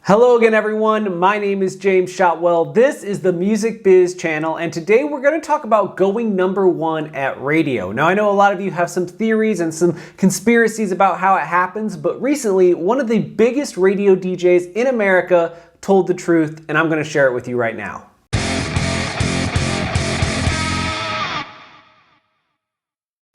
Hello again everyone, my name is James Shotwell. This is the Music Biz channel, and today we're going to talk about going #1 at radio. Now I know a lot of you have some theories and some conspiracies about how it happens, but recently one of the biggest radio DJs in America told the truth, and I'm going to share it with you right now.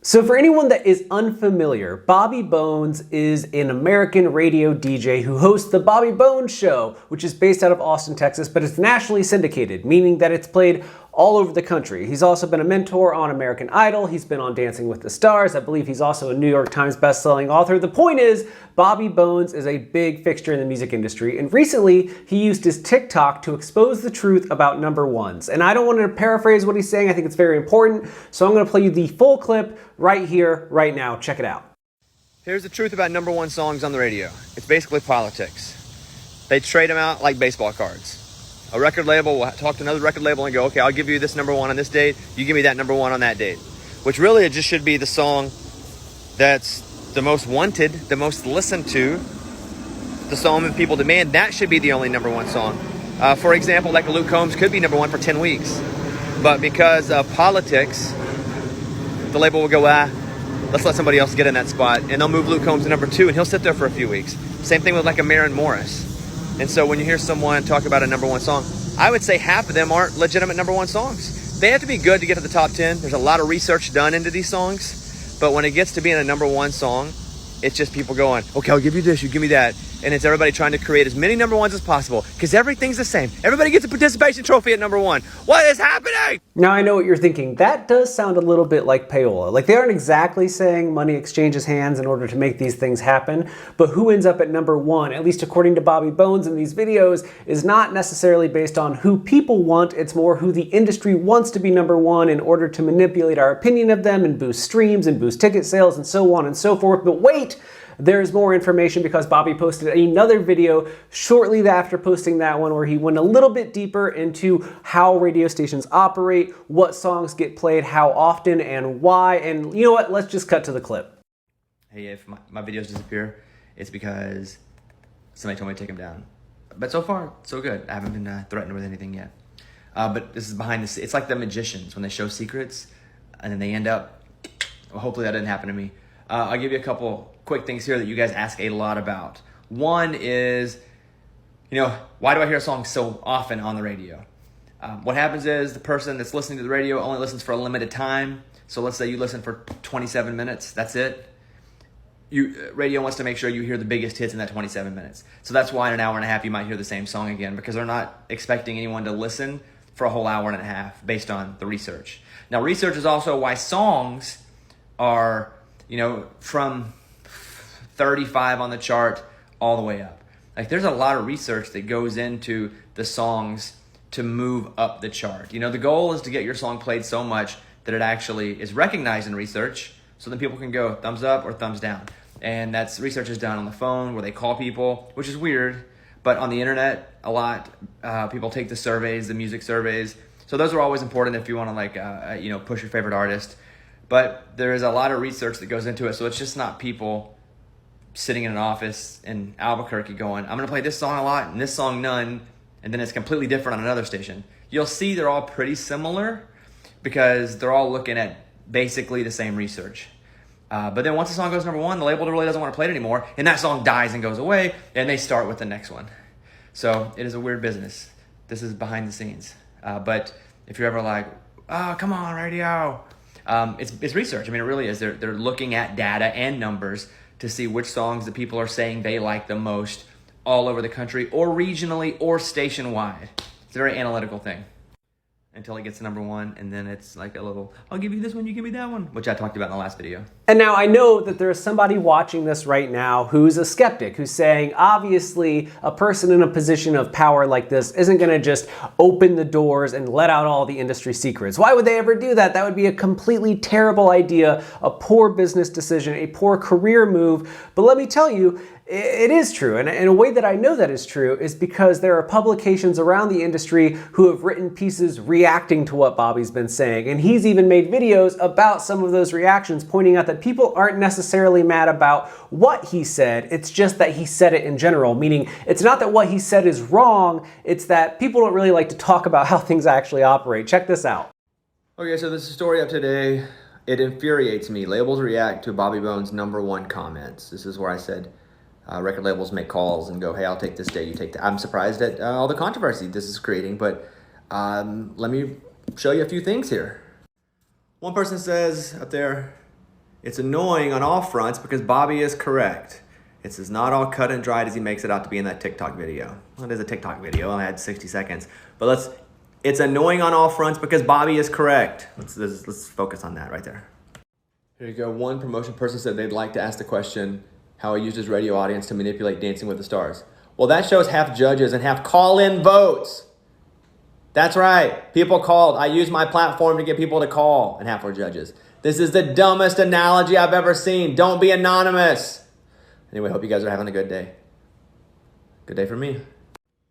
So for anyone that is unfamiliar, Bobby Bones is an American radio DJ who hosts the Bobby Bones Show, which is based out of Austin, Texas, but it's nationally syndicated, meaning that it's played all over the country. He's also been a mentor on American Idol. He's been on Dancing with the Stars. I believe he's also a New York Times bestselling author. The point is, Bobby Bones is a big fixture in the music industry, and recently he used his TikTok to expose the truth about #1s. And I don't want to paraphrase what he's saying. I think it's very important, so I'm going to play you the full clip right here, right now. Check it out. Here's the truth about #1 songs on the radio. It's basically politics. They trade them out like baseball cards. A record label will talk to another record label and go, okay, I'll give you this #1 on this date. You give me that #1 on that date. Which really it just should be the song that's the most wanted, the most listened to, the song that people demand. That should be the only #1 song. For example, like Luke Combs could be #1 for 10 weeks. But because of politics, the label will go, let's let somebody else get in that spot. And they'll move Luke Combs to #2 and he'll sit there for a few weeks. Same thing with like a Maren Morris. And so when you hear someone talk about a #1 song, I would say half of them aren't legitimate #1 songs. They have to be good to get to the top 10. There's a lot of research done into these songs. But when it gets to being a #1 song, it's just people going, okay, I'll give you this, you give me that. And it's everybody trying to create as many #1s as possible because everything's the same. Everybody gets a participation trophy at #1. What is happening? Now I know what you're thinking. That does sound a little bit like payola. Like they aren't exactly saying money exchanges hands in order to make these things happen, but who ends up at #1, at least according to Bobby Bones in these videos, is not necessarily based on who people want. It's more who the industry wants to be #1 in order to manipulate our opinion of them and boost streams and boost ticket sales and so on and so forth. But wait! There's more information because Bobby posted another video shortly after posting that one where he went a little bit deeper into how radio stations operate, what songs get played, how often, and why. And you know what? Let's just cut to the clip. Hey, if my videos disappear, it's because somebody told me to take them down. But so far, so good. I haven't been threatened with anything yet. But this is behind the scenes. It's like the magicians when they show secrets and then they end up, well, hopefully that didn't happen to me. I'll give you a couple quick things here that you guys ask a lot about. One is, why do I hear a song so often on the radio? What happens is the person that's listening to the radio only listens for a limited time. So let's say you listen for 27 minutes, that's it. Radio wants to make sure you hear the biggest hits in that 27 minutes. So that's why in an hour and a half you might hear the same song again, because they're not expecting anyone to listen for a whole hour and a half based on the research. Now research is also why songs are from 35 on the chart all the way up. Like there's a lot of research that goes into the songs to move up the chart. The goal is to get your song played so much that it actually is recognized in research, so then people can go thumbs up or thumbs down. And that's research is done on the phone where they call people, which is weird, but on the internet a lot, people take the surveys, the music surveys. So those are always important if you want to push your favorite artist. But there is a lot of research that goes into it, so it's just not people sitting in an office in Albuquerque going, I'm going to play this song a lot and this song none, and then it's completely different on another station. You'll see they're all pretty similar because they're all looking at basically the same research. But then once a song goes #1, the label really doesn't want to play it anymore, and that song dies and goes away, and they start with the next one. So it is a weird business. This is behind the scenes. But if you're ever like, oh, come on, radio. It's research. I mean, it really is. They're looking at data and numbers to see which songs that people are saying they like the most all over the country or regionally or station-wide. It's a very analytical thing until it gets to #1, and then it's like a little, I'll give you this one, you give me that one, which I talked about in the last video. And now I know that there is somebody watching this right now who's a skeptic, who's saying, obviously, a person in a position of power like this isn't going to just open the doors and let out all the industry secrets. Why would they ever do that? That would be a completely terrible idea, a poor business decision, a poor career move. But let me tell you, It is true, and a way that I know that is true is because there are publications around the industry who have written pieces reacting to what Bobby's been saying, and he's even made videos about some of those reactions, pointing out that people aren't necessarily mad about what he said, it's just that he said it in general, meaning it's not that what he said is wrong, it's that people don't really like to talk about how things actually operate. Check this out. Okay, so this is the story of today. It infuriates me. Labels react to Bobby Bones' #1 comments. This is where I said, record labels make calls and go, hey, I'll take this day, you take that. I'm surprised at all the controversy this is creating, but let me show you a few things here. One person says up there, it's annoying on all fronts because Bobby is correct. It's not all cut and dried as he makes it out to be in that TikTok video. Well, it is a TikTok video, I had 60 seconds. But it's annoying on all fronts because Bobby is correct. Let's focus on that right there. Here you go. One promotion person said they'd like to ask the question, how he used his radio audience to manipulate Dancing with the Stars. Well, that shows half judges and half call-in votes. That's right. People called. I used my platform to get people to call, and half were judges. This is the dumbest analogy I've ever seen. Don't be anonymous. Anyway, hope you guys are having a good day. Good day for me.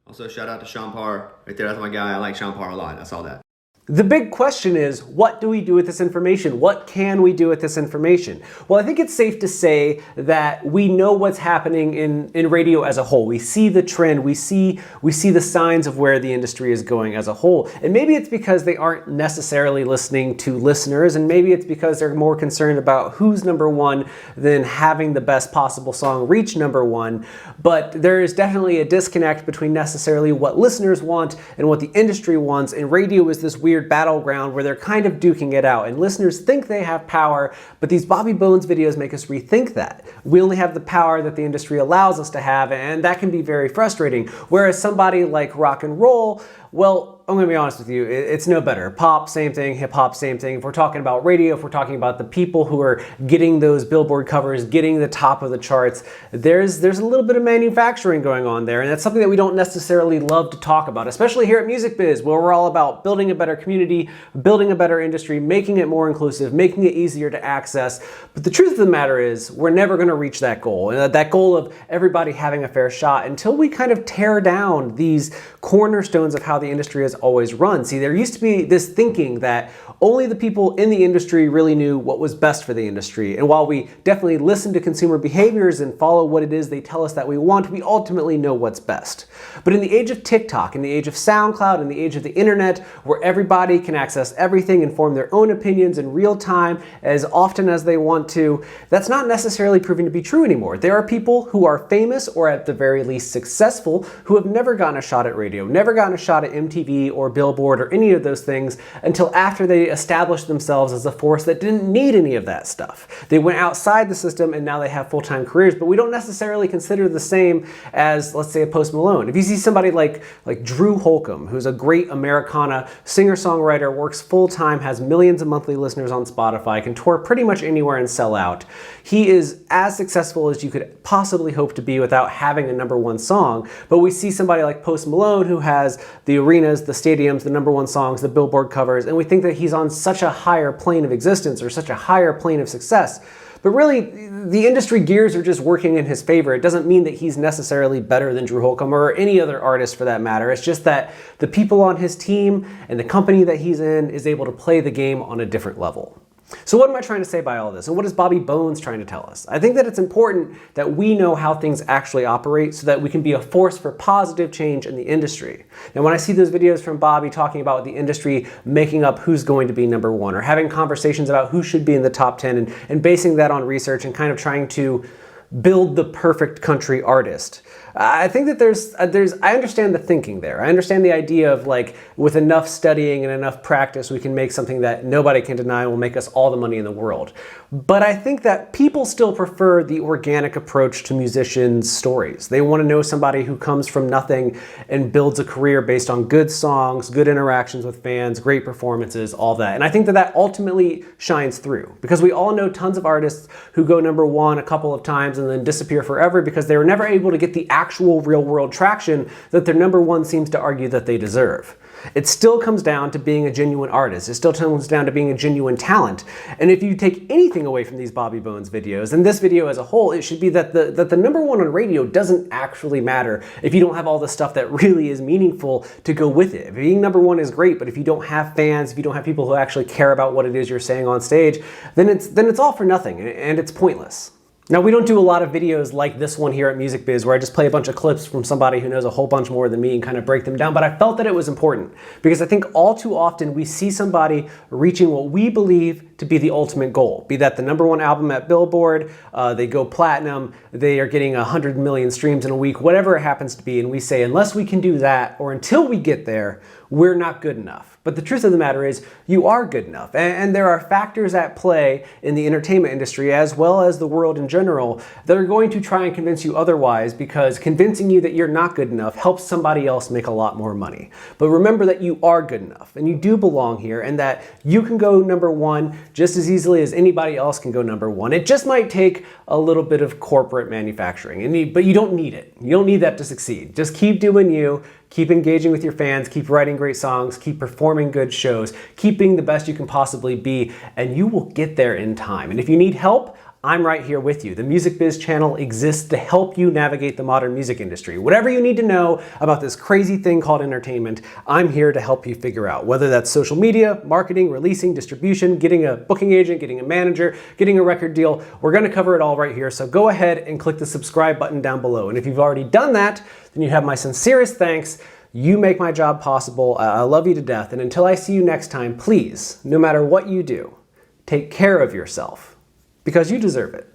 Also, shout out to Sean Parr. Right there, that's my guy. I like Sean Parr a lot. I saw that. The big question is, what do we do with this information? What can we do with this information? Well, I think it's safe to say that we know what's happening in radio as a whole. We see the trend, we see the signs of where the industry is going as a whole. And maybe it's because they aren't necessarily listening to listeners, and maybe it's because they're more concerned about who's #1 than having the best possible song reach #1. But there is definitely a disconnect between necessarily what listeners want and what the industry wants, and radio is this weird battleground where they're kind of duking it out, and listeners think they have power, but these Bobby Bones videos make us rethink that. We only have the power that the industry allows us to have, and that can be very frustrating. Whereas somebody like rock and roll, well, I'm gonna be honest with you, it's no better. Pop, same thing. Hip hop, same thing. If we're talking about radio, if we're talking about the people who are getting those Billboard covers, getting the top of the charts, there's a little bit of manufacturing going on there, and that's something that we don't necessarily love to talk about, especially here at Music Biz, where we're all about building a better community, building a better industry, making it more inclusive, making it easier to access. But the truth of the matter is, we're never gonna reach that goal, and that goal of everybody having a fair shot, until we kind of tear down these cornerstones of how the industry has always run. See, there used to be this thinking that only the people in the industry really knew what was best for the industry. And while we definitely listen to consumer behaviors and follow what it is they tell us that we want, we ultimately know what's best. But in the age of TikTok, in the age of SoundCloud, in the age of the internet, where everybody can access everything and form their own opinions in real time as often as they want to, that's not necessarily proving to be true anymore. There are people who are famous, or at the very least successful, who have never gotten a shot at radio, never gotten a shot at MTV or Billboard or any of those things until after they established themselves as a force that didn't need any of that stuff. They went outside the system and now they have full-time careers, but we don't necessarily consider the same as, let's say, a Post Malone. If you see somebody like Drew Holcomb, who's a great Americana singer-songwriter, works full-time, has millions of monthly listeners on Spotify, can tour pretty much anywhere and sell out. He is as successful as you could possibly hope to be without having a #1 song, but we see somebody like Post Malone who has the arenas, the stadiums, the #1 songs, the Billboard covers, and we think that he's on such a higher plane of existence or such a higher plane of success. But really, the industry gears are just working in his favor. It doesn't mean that he's necessarily better than Drew Holcomb or any other artist for that matter. It's just that the people on his team and the company that he's in is able to play the game on a different level. So what am I trying to say by all this? And what is Bobby Bones trying to tell us? I think that it's important that we know how things actually operate so that we can be a force for positive change in the industry. Now, when I see those videos from Bobby talking about the industry making up who's going to be #1 or having conversations about who should be in the top 10 and basing that on research and kind of trying to build the perfect country artist, I think that I understand the thinking there. I understand the idea of like, with enough studying and enough practice, we can make something that nobody can deny will make us all the money in the world. But I think that people still prefer the organic approach to musicians' stories. They want to know somebody who comes from nothing and builds a career based on good songs, good interactions with fans, great performances, all that. And I think that that ultimately shines through, because we all know tons of artists who go #1 a couple of times and then disappear forever because they were never able to get the actual real-world traction that their number one seems to argue that they deserve. It still comes down to being a genuine artist. It still comes down to being a genuine talent. And if you take anything away from these Bobby Bones videos, and this video as a whole, it should be that the number one on radio doesn't actually matter if you don't have all the stuff that really is meaningful to go with it. Being number one is great, but if you don't have fans, if you don't have people who actually care about what it is you're saying on stage, then it's all for nothing, and it's pointless. Now, we don't do a lot of videos like this one here at Music Biz where I just play a bunch of clips from somebody who knows a whole bunch more than me and kind of break them down, but I felt that it was important because I think all too often we see somebody reaching what we believe to be the ultimate goal, be that the number one album at Billboard, they go platinum, they are getting 100 million streams in a week, whatever it happens to be, and we say, unless we can do that, or until we get there, we're not good enough. But the truth of the matter is, you are good enough. And there are factors at play in the entertainment industry, as well as the world in general, that are going to try and convince you otherwise, because convincing you that you're not good enough helps somebody else make a lot more money. But remember that you are good enough, and you do belong here, and that you can go number one just as easily as anybody else can go number one. It just might take a little bit of corporate manufacturing, but you don't need it. You don't need that to succeed. Just keep doing you. Keep engaging with your fans, keep writing great songs, keep performing good shows, keep being the best you can possibly be, and you will get there in time. And if you need help, I'm right here with you. The Music Biz channel exists to help you navigate the modern music industry. Whatever you need to know about this crazy thing called entertainment, I'm here to help you figure out. Whether that's social media, marketing, releasing, distribution, getting a booking agent, getting a manager, getting a record deal, we're gonna cover it all right here. So go ahead and click the subscribe button down below. And if you've already done that, then you have my sincerest thanks. You make my job possible. I love you to death. And until I see you next time, please, no matter what you do, take care of yourself, because you deserve it.